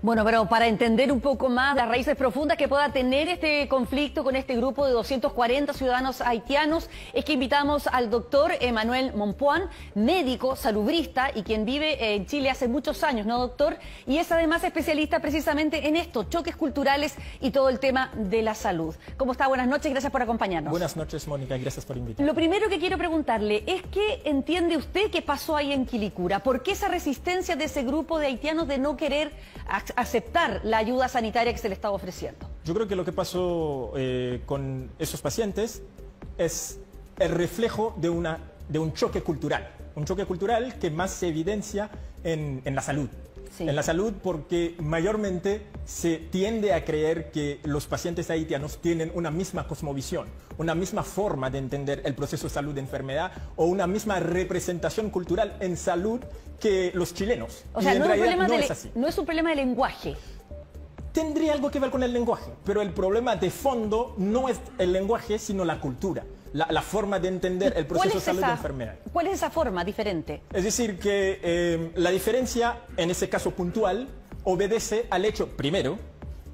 Bueno, pero para entender un poco más las raíces profundas que pueda tener este conflicto con este grupo de 240 ciudadanos haitianos, es que invitamos al doctor Emmanuel Mompoan, médico, salubrista y quien vive en Chile hace muchos años, ¿no, doctor? Y es además especialista precisamente en esto, choques culturales y todo el tema de la salud. ¿Cómo está? Buenas noches, gracias por acompañarnos. Buenas noches, Mónica, y gracias por invitarme. Lo primero que quiero preguntarle es ¿qué entiende usted que pasó ahí en Quilicura? ¿Por qué esa resistencia de ese grupo de haitianos de no querer aceptar la ayuda sanitaria que se le estaba ofreciendo? Yo creo que lo que pasó con esos pacientes es el reflejo de un choque cultural que más se evidencia en la salud. Sí. En la salud porque mayormente se tiende a creer que los pacientes haitianos tienen una misma cosmovisión, una misma forma de entender el proceso de salud de enfermedad o una misma representación cultural en salud que los chilenos. O sea, no es un problema de lenguaje. Tendría algo que ver con el lenguaje, pero el problema de fondo no es el lenguaje, sino la cultura, la forma de entender el proceso de salud de enfermedad. ¿Cuál es esa forma diferente? Es decir, que la diferencia, en ese caso puntual, obedece al hecho, primero,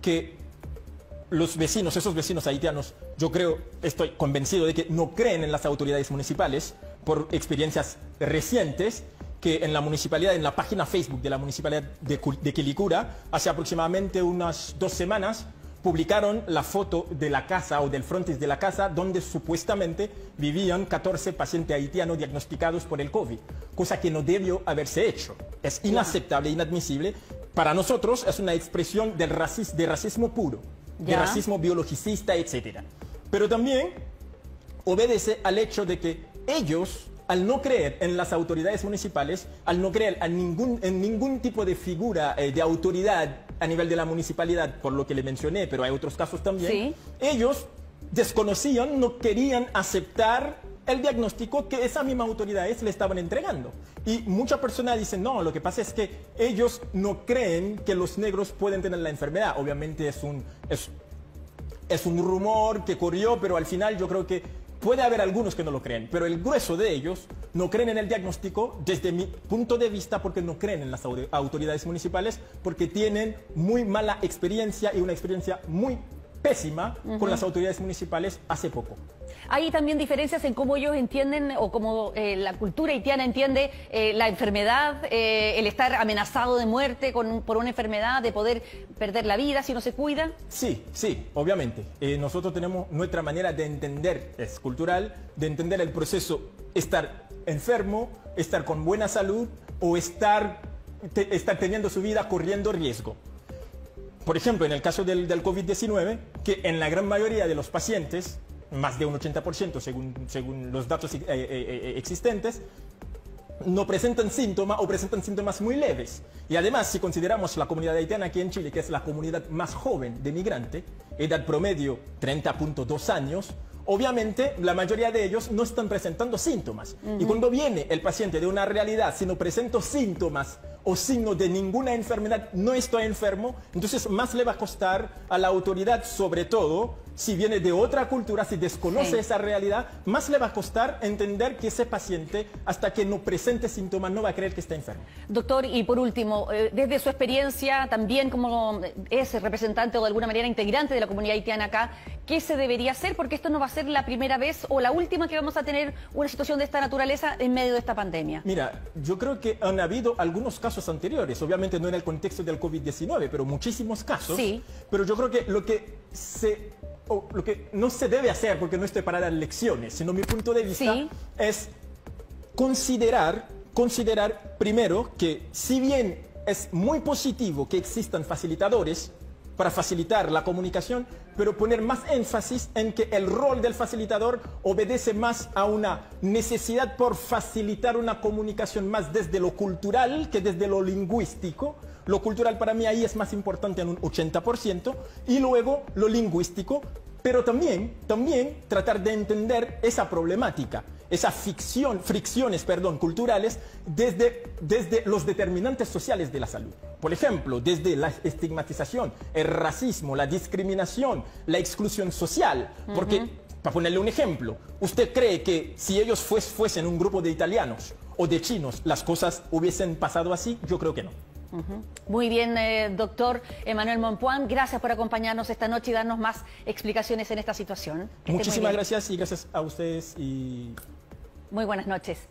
que los vecinos, esos vecinos haitianos, yo creo, estoy convencido de que no creen en las autoridades municipales por experiencias recientes, que en la municipalidad, en la página Facebook de la municipalidad de Quilicura, hace aproximadamente unas 2 semanas, publicaron la foto de la casa o del frontis de la casa donde supuestamente vivían 14 pacientes haitianos diagnosticados por el COVID, cosa que no debió haberse hecho. Es inaceptable, inadmisible. Para nosotros es una expresión de racismo puro, de racismo biologicista, etc. Pero también obedece al hecho de que ellos, al no creer en las autoridades municipales, al no creer en ningún tipo de figura de autoridad a nivel de la municipalidad, por lo que le mencioné, pero hay otros casos también, ¿sí? Ellos desconocían, no querían aceptar el diagnóstico que esas mismas autoridades le estaban entregando. Y muchas personas dicen, no, lo que pasa es que ellos no creen que los negros pueden tener la enfermedad. Obviamente es un rumor que corrió, pero al final yo creo que puede haber algunos que no lo creen, pero el grueso de ellos no creen en el diagnóstico desde mi punto de vista porque no creen en las autoridades municipales, porque tienen muy mala experiencia y una experiencia muy pésima con las autoridades municipales hace poco. Hay también diferencias en cómo ellos entienden o cómo la cultura haitiana entiende la enfermedad, el estar amenazado de muerte por una enfermedad, de poder perder la vida si no se cuida. Sí, obviamente. Nosotros tenemos nuestra manera de entender, es cultural, de entender el proceso, estar enfermo, estar con buena salud o estar teniendo su vida corriendo riesgo. Por ejemplo, en el caso del COVID-19, que en la gran mayoría de los pacientes, más de un 80% según los datos existentes, no presentan síntomas o presentan síntomas muy leves. Y además, si consideramos la comunidad haitiana aquí en Chile, que es la comunidad más joven de migrante, edad promedio 30.2 años, obviamente la mayoría de ellos no están presentando síntomas. Y cuando viene el paciente de una realidad, si no presento síntomas o signo de ninguna enfermedad, no estoy enfermo, entonces más le va a costar a la autoridad, sobre todo si viene de otra cultura, si desconoce esa realidad, más le va a costar entender que ese paciente, hasta que no presente síntomas, no va a creer que está enfermo. Doctor, y por último, desde su experiencia, también como es representante o de alguna manera integrante de la comunidad haitiana acá, ¿qué se debería hacer? Porque esto no va a ser la primera vez o la última que vamos a tener una situación de esta naturaleza en medio de esta pandemia. Mira, yo creo que han habido algunos casos anteriores, obviamente no en el contexto del COVID-19, pero muchísimos casos. Sí. Pero yo creo que lo que no se debe hacer, porque no estoy para dar lecciones, sino mi punto de vista es considerar primero que si bien es muy positivo que existan facilitadores para facilitar la comunicación, pero poner más énfasis en que el rol del facilitador obedece más a una necesidad por facilitar una comunicación más desde lo cultural que desde lo lingüístico. Lo cultural para mí ahí es más importante en un 80% y luego lo lingüístico, pero también tratar de entender esa problemática, esas fricciones culturales desde los determinantes sociales de la salud. Por ejemplo, desde la estigmatización, el racismo, la discriminación, la exclusión social. Porque, para ponerle un ejemplo, ¿usted cree que si ellos fuesen un grupo de italianos o de chinos, las cosas hubiesen pasado así? Yo creo que no. Muy bien, doctor Emmanuel Mompuan, gracias por acompañarnos esta noche y darnos más explicaciones en esta situación. Muchísimas gracias y gracias a ustedes. Muy buenas noches.